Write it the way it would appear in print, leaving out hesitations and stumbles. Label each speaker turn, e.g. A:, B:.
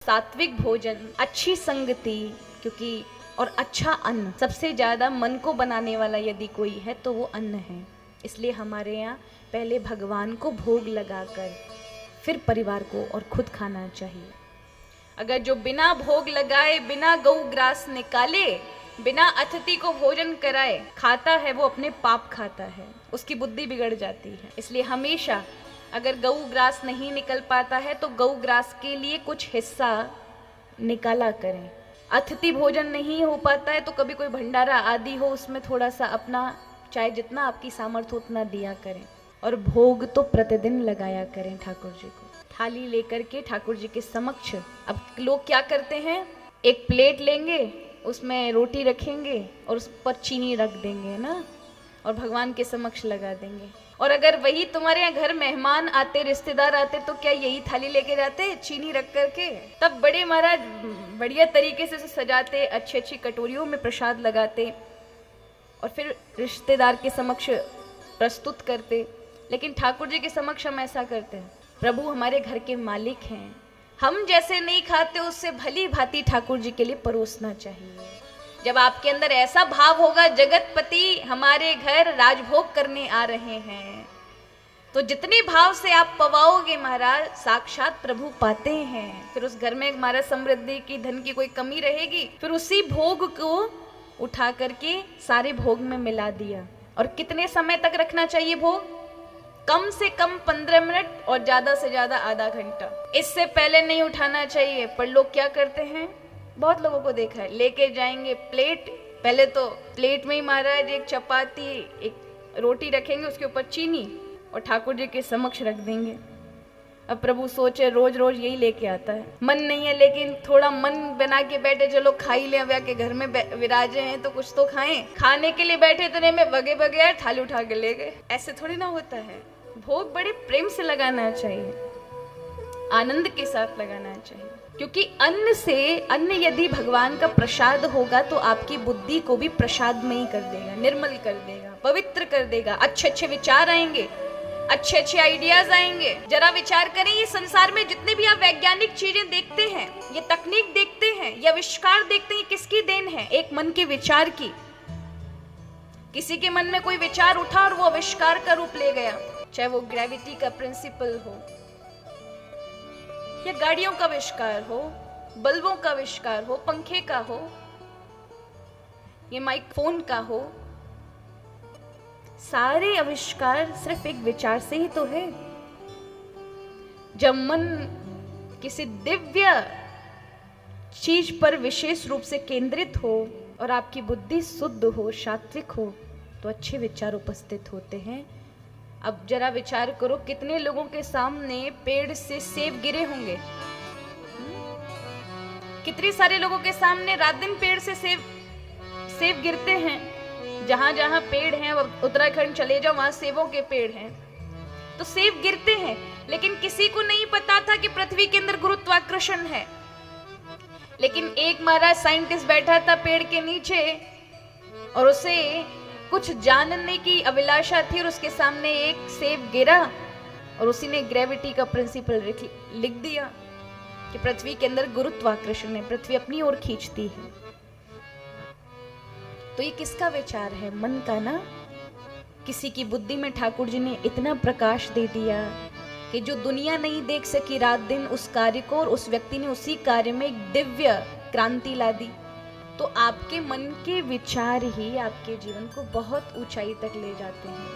A: सात्विक भोजन, अच्छी संगति, क्योंकि और अच्छा अन्न, सबसे ज्यादा मन को बनाने वाला यदि कोई है तो वो अन्न है। इसलिए हमारे यहाँ पहले भगवान को भोग लगाकर फिर परिवार को और खुद खाना चाहिए। अगर जो बिना भोग लगाए, बिना गौ ग्रास निकाले, बिना अतिथि को भोजन कराए खाता है, वो अपने पाप खाता है, उसकी बुद्धि बिगड़ जाती है। इसलिए हमेशा अगर गौ ग्रास नहीं निकल पाता है तो गौ ग्रास के लिए कुछ हिस्सा निकाला करें। अतिथि भोजन नहीं हो पाता है तो कभी कोई भंडारा आदि हो, उसमें थोड़ा सा अपना, चाहे जितना आपकी सामर्थ्य उतना दिया करें। और भोग तो प्रतिदिन लगाया करें ठाकुर जी को, थाली लेकर के ठाकुर जी के समक्ष। अब लोग क्या करते हैं, एक प्लेट लेंगे, उसमें रोटी रखेंगे और उस पर चीनी रख देंगे ना, और भगवान के समक्ष लगा देंगे। और अगर वही तुम्हारे यहाँ घर मेहमान आते, रिश्तेदार आते, तो क्या यही थाली लेके जाते चीनी रख करके? तब बड़े महाराज बढ़िया तरीके से सजाते, अच्छी अच्छी कटोरियों में प्रसाद लगाते और फिर रिश्तेदार के समक्ष प्रस्तुत करते। लेकिन ठाकुर जी के समक्ष हम ऐसा करते हैं, प्रभु हमारे घर के मालिक हैं, हम जैसे नहीं खाते उससे भली भांति ठाकुर जी के लिए परोसना चाहिए। जब आपके अंदर ऐसा भाव होगा, जगतपति हमारे घर राजभोग करने आ रहे हैं, तो जितने भाव से आप पवाओगे महाराज, साक्षात प्रभु पाते हैं। फिर उस घर में महाराज समृद्धि की, धन की कोई कमी रहेगी? फिर उसी भोग को उठा करके सारे भोग में मिला दिया। और कितने समय तक रखना चाहिए भोग? कम से कम 15 मिनट और ज्यादा से ज्यादा आधा घंटा, इससे पहले नहीं उठाना चाहिए। पर लोग क्या करते हैं, बहुत लोगों को देखा है, लेके जाएंगे प्लेट, पहले तो प्लेट में ही महाराज एक चपाती, एक रोटी रखेंगे, उसके ऊपर चीनी, और ठाकुर जी के समक्ष रख देंगे। अब प्रभु सोचे रोज रोज यही लेके आता है, मन नहीं है, लेकिन थोड़ा मन बना के बैठे, चलो खा ही ले, अब के घर में विराजे हैं तो कुछ तो खाएं। खाने के लिए बैठे इतने में बगे बगे यार थाली उठा के ले गए। ऐसे थोड़ी ना होता है। भोग बड़े प्रेम से लगाना चाहिए, आनंद के साथ लगाना चाहिए, क्योंकि अन्न यदि भगवान का प्रसाद होगा तो आपकी बुद्धि को भी प्रसाद में ही कर देगा, निर्मल कर देगा, पवित्र कर देगा। अच्छे अच्छे विचार आएंगे, अच्छे अच्छे आइडियाज आएंगे। जरा विचार करें, ये संसार में जितने भी आप वैज्ञानिक चीजें देखते हैं, ये तकनीक देखते हैं, ये आविष्कार देखते हैं, किसकी देन है? एक मन के विचार की। किसी के मन में कोई विचार उठा और वो आविष्कार का रूप ले गया, चाहे वो ग्रेविटी का प्रिंसिपल हो, या गाड़ियों का आविष्कार हो, बल्बों का आविष्कार हो, पंखे का हो, ये माइक फोन का हो। सारे आविष्कार सिर्फ एक विचार से ही तो है। जब मन किसी दिव्य चीज पर विशेष रूप से केंद्रित हो और आपकी बुद्धि शुद्ध हो, सात्विक हो, तो अच्छे विचार उपस्थित होते हैं। अब जरा विचार करो, कितने लोगों के सामने पेड़ से सेब गिरे होंगे? कितने सारे लोगों के सामने रात दिन पेड़ से सेब गिरते हैं। जहां जहां पेड़ हैं, उत्तराखंड चले जाओ, वहां सेबों के पेड़ हैं, तो सेब गिरते हैं। लेकिन किसी को नहीं पता था कि पृथ्वी के अंदर गुरुत्वाकर्षण है। लेकिन एक महाराज साइंटिस्ट बैठा था पेड़ के नीचे, और उसे कुछ जानने की अभिलाषा थी, और उसके सामने एक सेब गिरा और उसी ने ग्रेविटी का प्रिंसिपल लिख दिया कि पृथ्वी के अंदर गुरुत्वाकर्षण है, पृथ्वी अपनी ओर खींचती है। तो ये किसका विचार है? मन का ना। किसी की बुद्धि में ठाकुर जी ने इतना प्रकाश दे दिया कि जो दुनिया नहीं देख सकी रात दिन उस कार्य को, और उस व्यक्ति ने उसी कार्य में एक दिव्य क्रांति ला दी। तो आपके मन के विचार ही आपके जीवन को बहुत ऊंचाई तक ले जाते हैं।